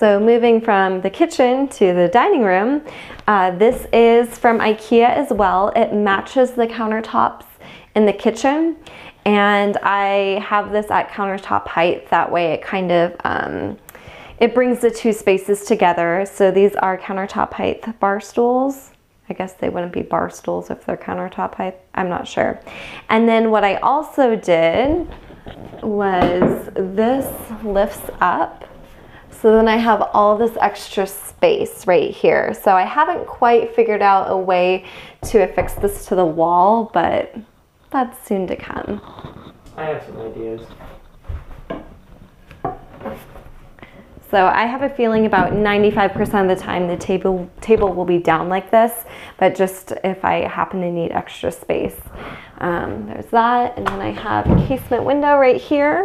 So moving from the kitchen to the dining room, this is from IKEA as well. It matches the countertops in the kitchen, and I have this at countertop height. That way it kind of, it brings the two spaces together. So these are countertop height bar stools. I guess they wouldn't be bar stools if they're countertop height. I'm not sure. And then what I also did was this lifts up. So then I have all this extra space right here. So I haven't quite figured out a way to affix this to the wall, but that's soon to come. I have some ideas. So I have a feeling about 95% of the time the table will be down like this, but just if I happen to need extra space. There's that, and then I have a casement window right here.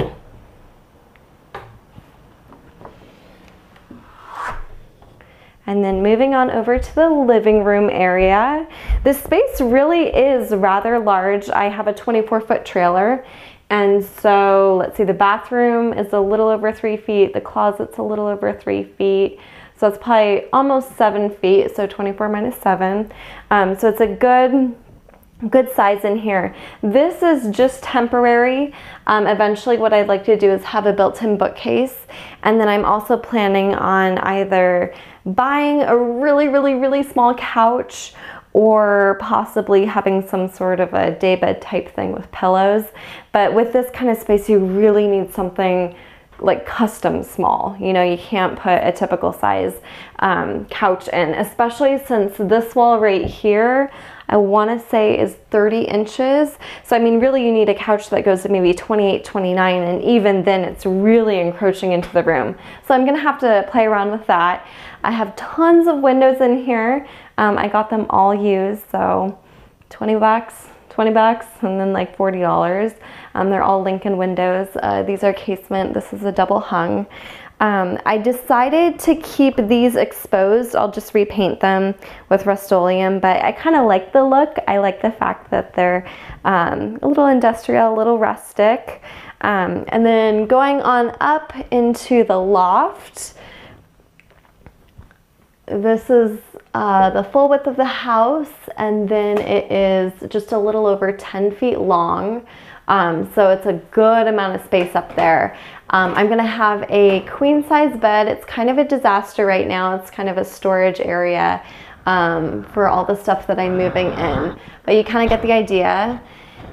And then moving on over to the living room area. This space really is rather large. I have a 24-foot trailer. And so let's see, the bathroom is a little over 3 feet. The closet's a little over 3 feet. So it's probably almost 7 feet. So 24 minus 7. So it's a good size in here. This is just temporary. Eventually what I'd like to do is have a built-in bookcase. And then I'm also planning on either buying a really small couch or possibly having some sort of a daybed type thing with pillows. But with this kind of space, you really need something like custom small. You know, you can't put a typical size couch in, especially since this wall right here, I want to say is 30 inches. So I mean, really you need a couch that goes to maybe 28, 29, and even then it's really encroaching into the room. So I'm gonna have to play around with that. I have tons of windows in here. I got them all used, so 20 bucks, and then like $40. They're all Lincoln windows. These are casement. This is a double hung. I decided to keep these exposed. I'll just repaint them with Rust-Oleum, but I kind of like the look. I like the fact that they're a little industrial, a little rustic. And then going on up into the loft, this is the full width of the house, and then it is just a little over 10 feet long. So it's a good amount of space up there. I'm gonna have a queen size bed. It's kind of a disaster right now. It's kind of a storage area for all the stuff that I'm moving in. But you kind of get the idea.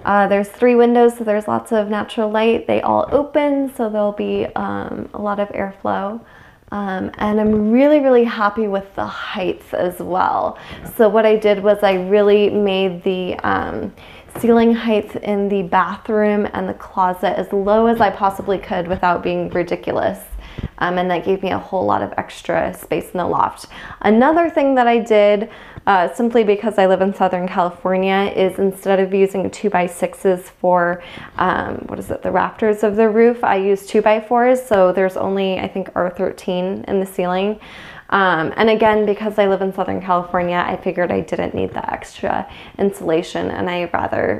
There's 3 windows, so there's lots of natural light. They all open, so there'll be a lot of airflow. And I'm really happy with the height as well. So what I did was I really made the ceiling height in the bathroom and the closet as low as I possibly could without being ridiculous. And that gave me a whole lot of extra space in the loft. Another thing that I did, simply because I live in Southern California, is instead of using 2x6s for, the rafters of the roof, I use 2x4s, so there's only, I think, R13 in the ceiling. And again, because I live in Southern California, I figured I didn't need that extra insulation, and I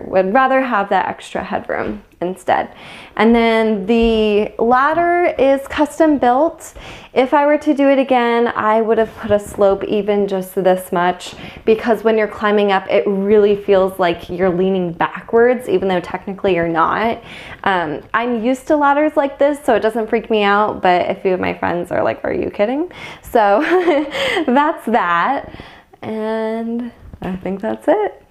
would rather have that extra headroom instead. And then the ladder is custom built. If I were to do it again, I would have put a slope even just this much, because when you're climbing up, it really feels like you're leaning backwards, even though technically you're not. I'm used to ladders like this, so it doesn't freak me out, but a few of my friends are like, are you kidding? So that's that, and I think that's it.